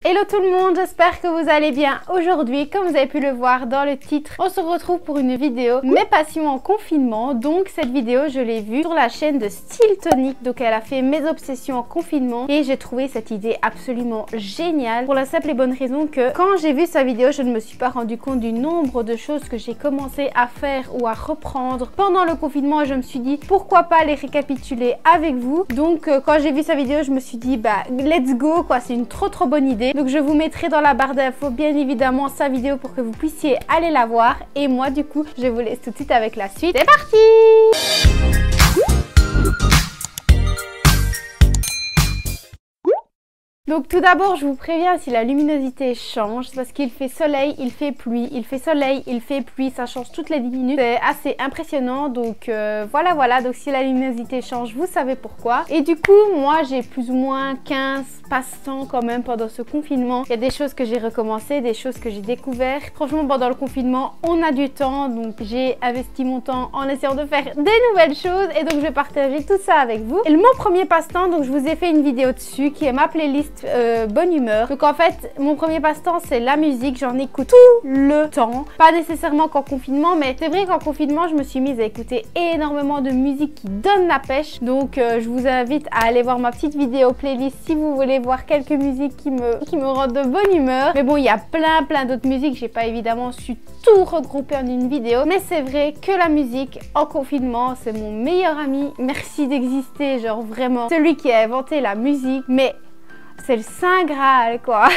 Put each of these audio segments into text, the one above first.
Hello tout le monde, j'espère que vous allez bien. Aujourd'hui, comme vous avez pu le voir dans le titre, on se retrouve pour une vidéo Mes passions en confinement. Donc cette vidéo, je l'ai vue sur la chaîne de Style Tonic. Donc elle a fait Mes obsessions en confinement et j'ai trouvé cette idée absolument géniale pour la simple et bonne raison que quand j'ai vu sa vidéo, je ne me suis pas rendu compte du nombre de choses que j'ai commencé à faire ou à reprendre pendant le confinement et je me suis dit pourquoi pas les récapituler avec vous. Donc quand j'ai vu sa vidéo, je me suis dit bah let's go quoi, c'est une trop bonne idée. Donc je vous mettrai dans la barre d'infos bien évidemment sa vidéo pour que vous puissiez aller la voir. Et moi du coup, je vous laisse tout de suite avec la suite. C'est parti! Donc tout d'abord, je vous préviens si la luminosité change, c'est parce qu'il fait soleil, il fait pluie, il fait soleil, il fait pluie, ça change toutes les 10 minutes. C'est assez impressionnant, donc voilà. Donc si la luminosité change, vous savez pourquoi. Et du coup, moi j'ai plus ou moins 15 passe-temps quand même pendant ce confinement. Il y a des choses que j'ai recommencé, des choses que j'ai découvertes. Franchement, pendant le confinement, on a du temps, donc j'ai investi mon temps en essayant de faire des nouvelles choses et donc je vais partager tout ça avec vous. Et mon premier passe-temps, donc je vous ai fait une vidéo dessus qui est ma playlist bonne humeur. Donc en fait mon premier passe-temps c'est la musique, j'en écoute tout le temps, pas nécessairement qu'en confinement, mais c'est vrai qu'en confinement je me suis mise à écouter énormément de musique qui donne la pêche. Donc je vous invite à aller voir ma petite vidéo playlist si vous voulez voir quelques musiques qui me rendent de bonne humeur. Mais bon, il y a plein d'autres musiques, j'ai pas évidemment su tout regrouper en une vidéo, mais c'est vrai que la musique en confinement c'est mon meilleur ami. Merci d'exister, genre vraiment celui qui a inventé la musique, mais c'est le Saint Graal quoi.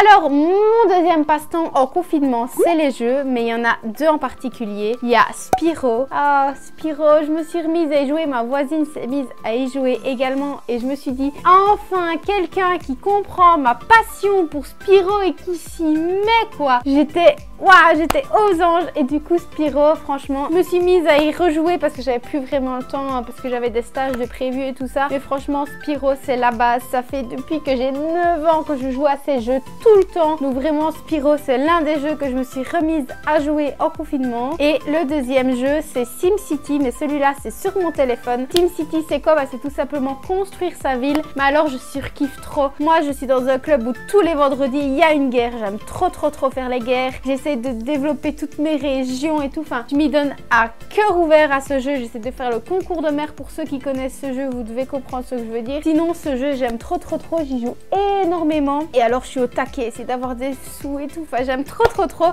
Alors mon deuxième passe-temps en confinement c'est les jeux, mais il y en a deux en particulier. Il y a Spyro. Ah Spyro, je me suis remise à y jouer, ma voisine s'est mise à y jouer également et je me suis dit enfin quelqu'un qui comprend ma passion pour Spyro et qui s'y met quoi. J'étais aux anges et du coup Spyro, franchement, je me suis mise à y rejouer parce que j'avais plus vraiment le temps, parce que j'avais des stages de prévus et tout ça. Mais franchement Spyro c'est la base, ça fait depuis que j'ai 9 ans que je joue à ces jeux tout le temps. Donc vraiment Spyro c'est l'un des jeux que je me suis remise à jouer en confinement. Et le deuxième jeu c'est SimCity, mais celui-là c'est sur mon téléphone. SimCity c'est quoi? Bah, c'est tout simplement construire sa ville. Mais alors je surkiffe trop. Moi je suis dans un club où tous les vendredis il y a une guerre. J'aime trop faire les guerres. J'essaie de développer toutes mes régions et tout. Enfin, je m'y donne à cœur ouvert à ce jeu. J'essaie de faire le concours de mer pour ceux qui connaissent ce jeu. Vous devez comprendre ce que je veux dire. Sinon, ce jeu, j'aime trop. J'y joue énormément. Et alors, je suis au taquet. C'est d'avoir des sous et tout. Enfin, j'aime trop.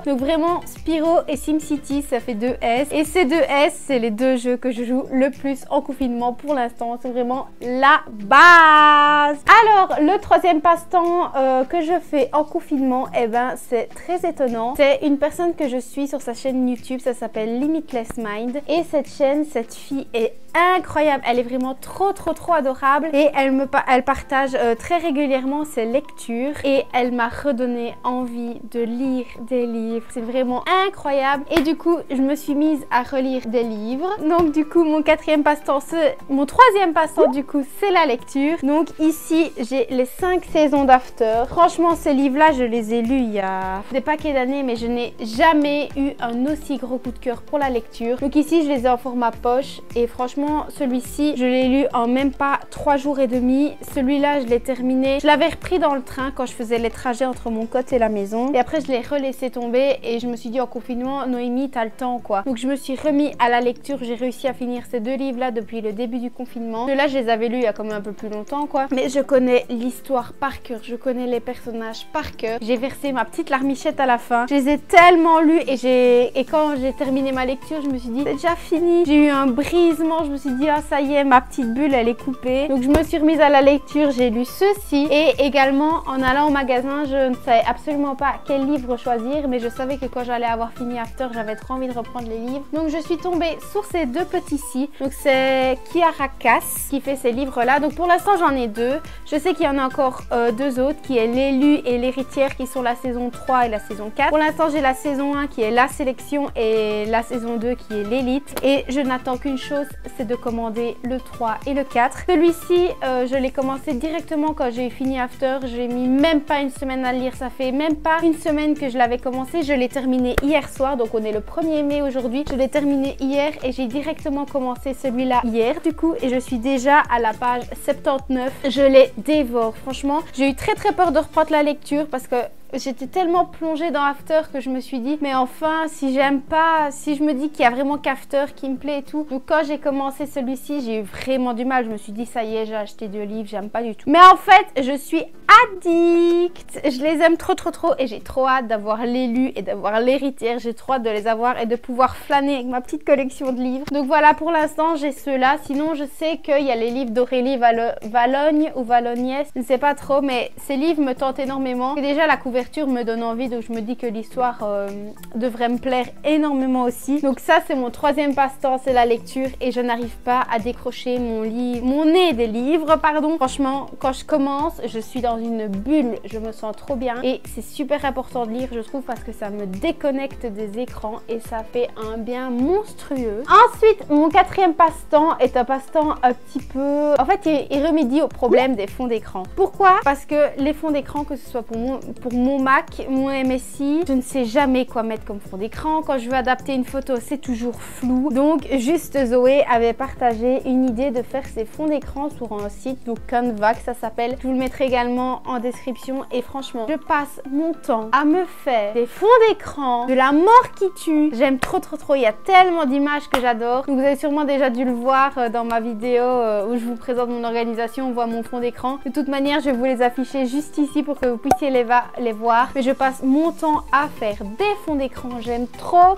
Donc vraiment, Spyro et SimCity, ça fait 2 S. Et ces 2 S, c'est les deux jeux que je joue le plus en confinement pour l'instant. C'est vraiment la base. Alors, le troisième passe-temps que je fais en confinement, eh ben, c'est très étonnant. C'est une personne que je suis sur sa chaîne YouTube, ça s'appelle Limitless Mind. Et cette chaîne, cette fille est incroyable, elle est vraiment trop adorable et elle partage très régulièrement ses lectures et elle m'a redonné envie de lire des livres. C'est vraiment incroyable et du coup je me suis mise à relire des livres. Donc du coup mon troisième passe-temps du coup c'est la lecture. Donc ici j'ai les 5 saisons d'After. Franchement ces livres là je les ai lus il y a des paquets d'années, mais je n'ai jamais eu un aussi gros coup de cœur pour la lecture. Donc ici je les ai en format poche et franchement celui-ci je l'ai lu en même pas 3 jours et demi. Celui-là je l'ai terminé, je l'avais repris dans le train quand je faisais les trajets entre mon côte et la maison et après je l'ai relaissé tomber et je me suis dit en confinement Noémie t'as le temps quoi. Donc je me suis remis à la lecture, j'ai réussi à finir ces 2 livres là depuis le début du confinement. Ceux-là je les avais lus il y a quand même un peu plus longtemps quoi, mais je connais l'histoire par cœur, je connais les personnages par cœur. J'ai versé ma petite larmichette à la fin, je les ai tellement lus et quand j'ai terminé ma lecture je me suis dit c'est déjà fini. J'ai eu un brisement, je me suis dit ah ça y est ma petite bulle elle est coupée. Donc je me suis remise à la lecture, j'ai lu ceci et également en allant au magasin je ne savais absolument pas quel livre choisir, mais je savais que quand j'allais avoir fini After j'avais trop envie de reprendre les livres. Donc je suis tombée sur ces 2 petits-ci. Donc c'est Kiara Cass qui fait ces livres là. Donc pour l'instant j'en ai 2. Je sais qu'il y en a encore 2 autres qui est L'élu et l'héritière qui sont la saison 3 et la saison 4. Pour l'instant j'ai la saison 1 qui est la sélection et la saison 2 qui est l'élite. Et je n'attends qu'une chose, c'est de commander le 3 et le 4. Celui-ci, je l'ai commencé directement quand j'ai fini After. J'ai mis même pas une semaine à le lire. Ça fait même pas une semaine que je l'avais commencé. Je l'ai terminé hier soir. Donc on est le 1er mai aujourd'hui. Je l'ai terminé hier et j'ai directement commencé celui-là hier du coup. Et je suis déjà à la page 79. Je les dévore. Franchement, j'ai eu très peur de reprendre la lecture parce que j'étais tellement plongée dans After que je me suis dit mais enfin si j'aime pas, si je me dis qu'il y a vraiment qu'After qui me plaît et tout. Donc quand j'ai commencé celui-ci, j'ai eu vraiment du mal. Je me suis dit ça y est, j'ai acheté 2 livres, j'aime pas du tout. Mais en fait, je suis addict. Je les aime trop et j'ai trop hâte d'avoir l'élu et d'avoir l'héritière. J'ai trop hâte de les avoir et de pouvoir flâner avec ma petite collection de livres. Donc voilà, pour l'instant j'ai ceux-là. Sinon je sais qu'il y a les livres d'Aurélie Valogne ou Valognès, je ne sais pas trop, mais ces livres me tentent énormément. Et déjà la couverture me donne envie, donc je me dis que l'histoire devrait me plaire énormément aussi. Donc ça c'est mon 3e passe-temps, c'est la lecture et je n'arrive pas à décrocher mon nez des livres, pardon. Franchement, quand je commence, je suis dans une bulle, je me sens trop bien et c'est super important de lire, je trouve, parce que ça me déconnecte des écrans et ça fait un bien monstrueux. Ensuite, mon 4e passe-temps est un passe-temps un petit peu... En fait, il remédie au problème des fonds d'écran. Pourquoi? Parce que les fonds d'écran, que ce soit pour mon Mac, mon MSI, je ne sais jamais quoi mettre comme fond d'écran. Quand je veux adapter une photo, c'est toujours flou. Donc, juste Zoé avait partagé une idée de faire ses fonds d'écran sur un site, donc Canva, que ça s'appelle. Je vous le mettrai également en description. Et franchement, je passe mon temps à me faire des fonds d'écran de la mort qui tue. J'aime trop. Il y a tellement d'images que j'adore. Vous avez sûrement déjà dû le voir dans ma vidéo où je vous présente mon organisation. On voit mon fond d'écran. De toute manière, je vais vous les afficher juste ici pour que vous puissiez les voir. Mais je passe mon temps à faire des fonds d'écran. J'aime trop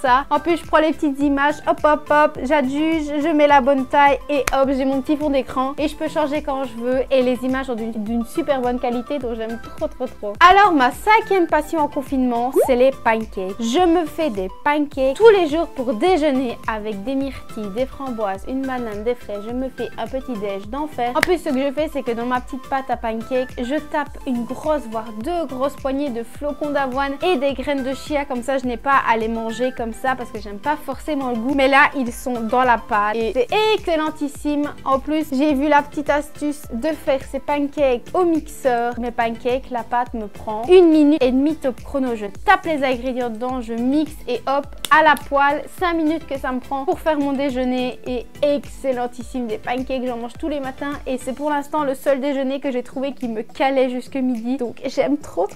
ça. En plus, je prends les petites images, hop, j'adjuge, je mets la bonne taille et hop, j'ai mon petit fond d'écran et je peux changer quand je veux et les images sont d'une super bonne qualité, donc j'aime trop. Alors, ma 5e passion en confinement, c'est les pancakes. Je me fais des pancakes tous les jours pour déjeuner avec des myrtilles, des framboises, une banane, des fraises. Je me fais un petit déj d'enfer. En plus, ce que je fais, c'est que dans ma petite pâte à pancakes, je tape une grosse, voire 2 grosses poignées de flocons d'avoine et des graines de chia. Comme ça, je n'ai pas à les manger comme ça parce que j'aime pas forcément le goût. Mais là, ils sont dans la pâte et c'est excellentissime. En plus, j'ai vu la petite astuce de faire ces pancakes au mixeur. Mes pancakes, la pâte me prend 1 minute et demie top chrono. Je tape les ingrédients dedans, je mixe et hop, à la poêle. 5 minutes que ça me prend pour faire mon déjeuner et excellentissime. Des pancakes, j'en mange tous les matins et c'est pour l'instant le seul déjeuner que j'ai trouvé qui me calait jusque midi. Donc j'aime trop.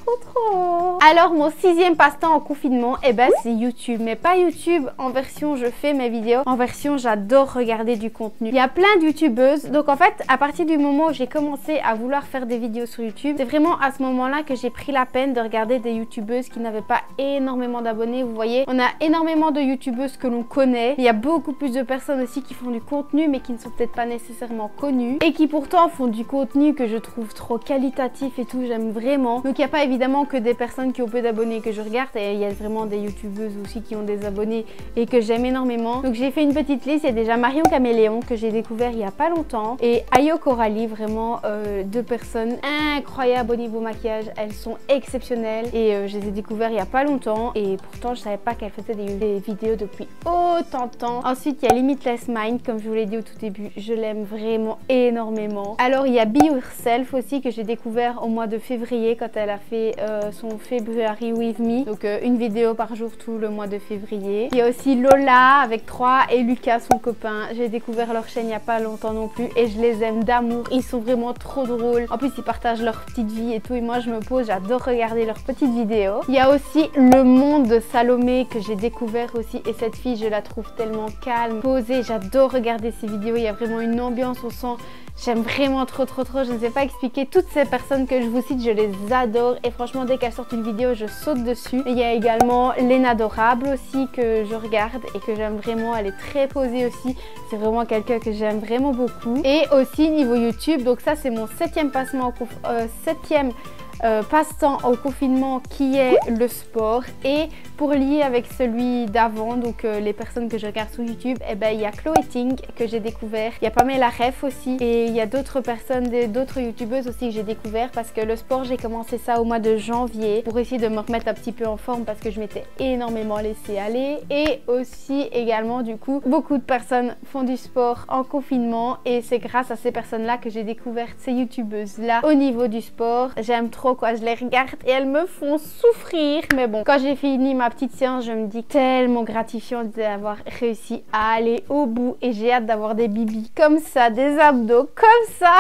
Alors mon 6e passe-temps en confinement, c'est YouTube. Mais pas YouTube en version je fais mes vidéos, en version j'adore regarder du contenu. Il y a plein de youtubeuses, donc en fait à partir du moment où j'ai commencé à vouloir faire des vidéos sur YouTube, c'est vraiment à ce moment-là que j'ai pris la peine de regarder des youtubeuses qui n'avaient pas énormément d'abonnés. Vous voyez, on a énormément de youtubeuses que l'on connaît, il y a beaucoup plus de personnes aussi qui font du contenu mais qui ne sont peut-être pas nécessairement connues et qui pourtant font du contenu que je trouve trop qualitatif et tout, j'aime vraiment. Donc il n'y a pas évidemment que des personnes qui ont peu d'abonnés que je regarde, et il y a vraiment des youtubeuses aussi qui ont des abonnés et que j'aime énormément. Donc j'ai fait une petite liste. Il y a déjà Marion Caméléon que j'ai découvert il y a pas longtemps et Ayo Coralie, vraiment 2 personnes incroyables au niveau maquillage. Elles sont exceptionnelles et je les ai découvertes il y a pas longtemps et pourtant je savais pas qu'elles faisaient des vidéos depuis autant de temps. Ensuite il y a Limitless Mind, comme je vous l'ai dit au tout début, je l'aime vraiment énormément. Alors il y a Be Yourself aussi que j'ai découvert au mois de février quand elle a fait son February with me, donc une vidéo par jour tout le mois de février. Il y a aussi Lola avec 3 et Lucas son copain. J'ai découvert leur chaîne il n'y a pas longtemps non plus et je les aime d'amour. Ils sont vraiment trop drôles. En plus ils partagent leur petite vie et tout et moi je me pose, j'adore regarder leurs petites vidéos. Il y a aussi Le Monde de Salomé que j'ai découvert aussi et cette fille je la trouve tellement calme, posée. J'adore regarder ses vidéos, il y a vraiment une ambiance au sang. J'aime vraiment trop, je ne sais pas expliquer. Toutes ces personnes que je vous cite, je les adore et franchement dès qu'elles sortent une vidéo je saute dessus. Et il y a également l'Inadorable aussi que je regarde et que j'aime vraiment, elle est très posée aussi, c'est vraiment quelqu'un que j'aime vraiment beaucoup. Et aussi niveau YouTube, donc ça c'est mon 7e passe-temps au confinement qui est le sport. Et pour lier avec celui d'avant, donc les personnes que je regarde sur YouTube, eh ben, il y a Chloé Ting que j'ai découvert, il y a Pamela Ref aussi et il y a d'autres personnes, d'autres youtubeuses aussi que j'ai découvert parce que le sport j'ai commencé ça au mois de janvier pour essayer de me remettre un petit peu en forme parce que je m'étais énormément laissée aller. Et aussi également du coup beaucoup de personnes font du sport en confinement et c'est grâce à ces personnes là que j'ai découvert ces youtubeuses là au niveau du sport. J'aime trop quoi, je les regarde et elles me font souffrir, mais bon, quand j'ai fini ma petite séance je me dis tellement gratifiant d'avoir réussi à aller au bout et j'ai hâte d'avoir des bibis comme ça, des abdos comme ça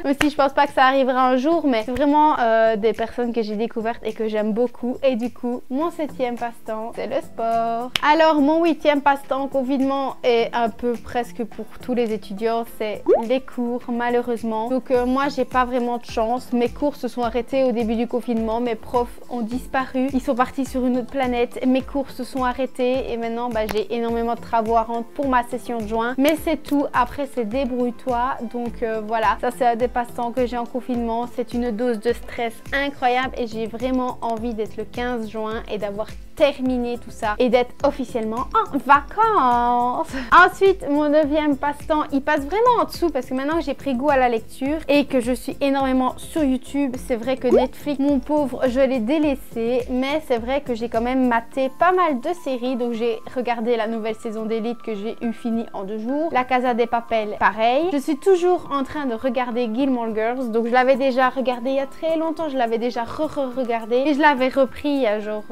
même si je pense pas que ça arrivera un jour, mais c'est vraiment des personnes que j'ai découvertes et que j'aime beaucoup. Et du coup mon 7e passe-temps c'est le sport. Alors mon 8e passe-temps en confinement est un peu presque pour tous les étudiants, c'est les cours malheureusement. Donc moi j'ai pas vraiment de chance, mes cours se sont arrêtés au début du confinement, mes profs ont disparu, ils sont partis sur une autre planète, mes cours se sont arrêtés et maintenant j'ai énormément de travaux à rendre pour ma session de juin, mais c'est tout, après c'est débrouille-toi. Donc voilà, ça c'est un des passe-temps que j'ai en confinement, c'est une dose de stress incroyable et j'ai vraiment envie d'être le 15 juin et d'avoir terminé tout ça et d'être officiellement en vacances. Ensuite mon 9e passe-temps, il passe vraiment en dessous parce que maintenant que j'ai pris goût à la lecture et que je suis énormément sur YouTube, c'est vrai que Netflix, mon pauvre, je l'ai délaissé, mais c'est vrai que j'ai quand même maté pas mal de séries. Donc j'ai regardé la nouvelle saison d'Elite que j'ai eu fini en 2 jours, La Casa de Papel pareil, je suis toujours en train de regarder Gilmore Girls, donc je l'avais déjà regardé il y a très longtemps, je l'avais déjà regardé et je l'avais repris il y a genre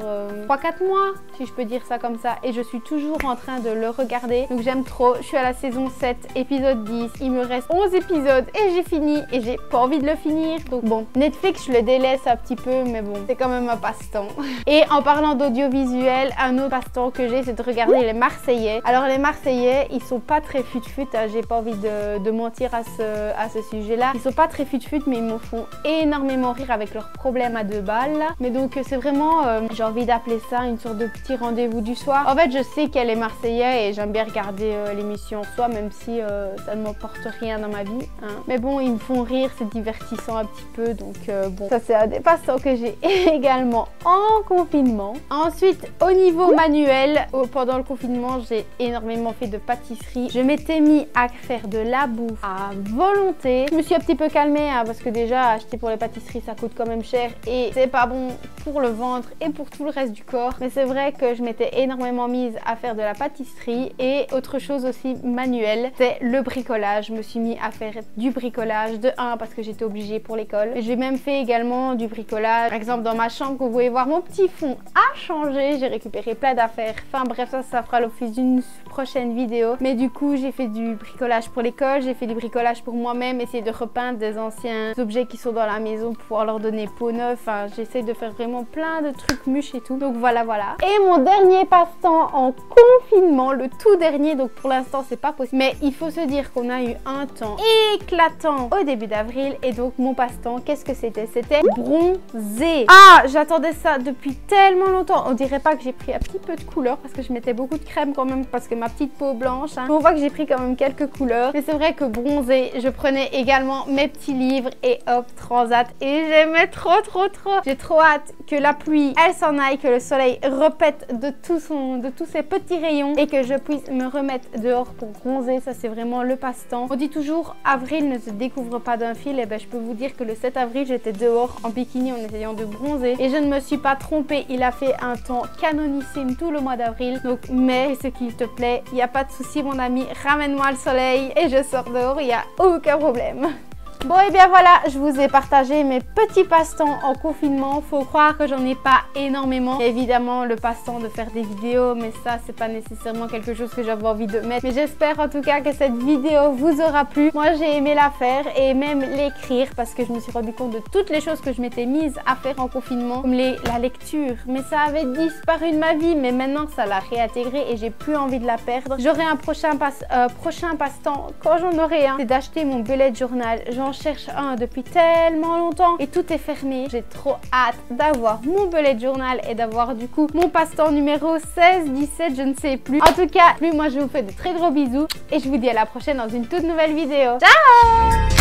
3-4 mois si je peux dire ça comme ça et je suis toujours en train de le regarder, donc j'aime trop. Je suis à la saison 7 épisode 10, il me reste 11 épisodes et j'ai fini et j'ai pas envie de le finir, donc bon, Netflix je le délaisse un petit peu, mais bon, c'est quand même un passe-temps. Et en parlant d'audiovisuel, un autre passe-temps que j'ai c'est de regarder les Marseillais. Alors les Marseillais ils sont pas très fut-fut, hein, j'ai pas envie de mentir à ce sujet là, ils sont pas très fut-fut mais ils me font énormément rire avec leurs problèmes à 2 balles là. Mais donc c'est vraiment j'ai envie d'appeler ça une sorte de petit rendez-vous du soir. En fait je sais qu'elle est Marseillais et j'aime bien regarder l'émission en soi, même si ça ne m'apporte rien dans ma vie hein. Mais bon, ils me font rire, c'est divertissant un petit peu, donc bon, ça c'est un des passe-temps que j'ai également en confinement. Ensuite au niveau manuel, pendant le confinement j'ai énormément fait de pâtisserie. Je m'étais mis à faire de la bouffe à volonté. Je me suis un petit peu calmée hein, parce que déjà acheter pour les pâtisseries ça coûte quand même cher et c'est pas bon pour le ventre et pour tout le reste du corps. Mais c'est vrai que je m'étais énormément mise à faire de la pâtisserie. Et autre chose aussi manuelle, c'est le bricolage. Je me suis mis à faire du bricolage de 1 parce que j'étais obligée pour l'école. J'ai même fait également du bricolage, par exemple dans ma chambre, que vous pouvez voir, mon petit fond a changé, j'ai récupéré plein d'affaires. Enfin bref, ça fera l'office d'une prochaine vidéo. Mais du coup j'ai fait du bricolage pour l'école, j'ai fait du bricolage pour moi-même, essayer de repeindre des anciens objets qui sont dans la maison pour pouvoir leur donner peau neuve. Enfin j'essaie de faire vraiment plein de trucs mûches et tout. Donc voilà. Et mon dernier passe-temps en confinement, le tout dernier, donc pour l'instant c'est pas possible, mais il faut se dire qu'on a eu un temps éclatant au début d'avril et donc mon passe-temps, qu'est-ce que c'était? C'était bronzer. Ah, j'attendais ça depuis tellement longtemps. On dirait pas que j'ai pris un petit peu de couleur parce que je mettais beaucoup de crème quand même parce que ma petite peau blanche hein. On voit que j'ai pris quand même quelques couleurs, mais c'est vrai que bronzer, je prenais également mes petits livres et hop, transat, et j'aimais trop. J'ai trop hâte que la pluie elle s'en aille, que le soleil repète de tous ces petits rayons et que je puisse me remettre dehors pour bronzer. Ça c'est vraiment le passe-temps. On dit toujours avril ne se découvre pas d'un fil, et ben je peux vous dire que le 7 avril j'étais dehors en bikini en essayant de bronzer et je ne me suis pas trompée, il a fait un temps canonissime tout le mois d'avril. Donc mais ce qu'il te plaît, il n'y a pas de souci mon ami, ramène-moi le soleil et je sors dehors, il n'y a aucun problème. Bon et bien voilà, je vous ai partagé mes petits passe-temps en confinement. Faut croire que j'en ai pas énormément. Évidemment le passe-temps de faire des vidéos, mais ça c'est pas nécessairement quelque chose que j'avais envie de mettre. Mais j'espère en tout cas que cette vidéo vous aura plu. Moi j'ai aimé la faire et même l'écrire parce que je me suis rendu compte de toutes les choses que je m'étais mise à faire en confinement, comme la lecture. Mais ça avait disparu de ma vie, mais maintenant ça l'a réintégré et j'ai plus envie de la perdre. J'aurai un prochain passe-temps quand j'en aurai un, c'est d'acheter mon bullet journal. J'en cherche un depuis tellement longtemps et tout est fermé. J'ai trop hâte d'avoir mon bullet journal et d'avoir du coup mon passe-temps numéro 16, 17, je ne sais plus. En tout cas, moi je vous fais de très gros bisous et je vous dis à la prochaine dans une toute nouvelle vidéo. Ciao!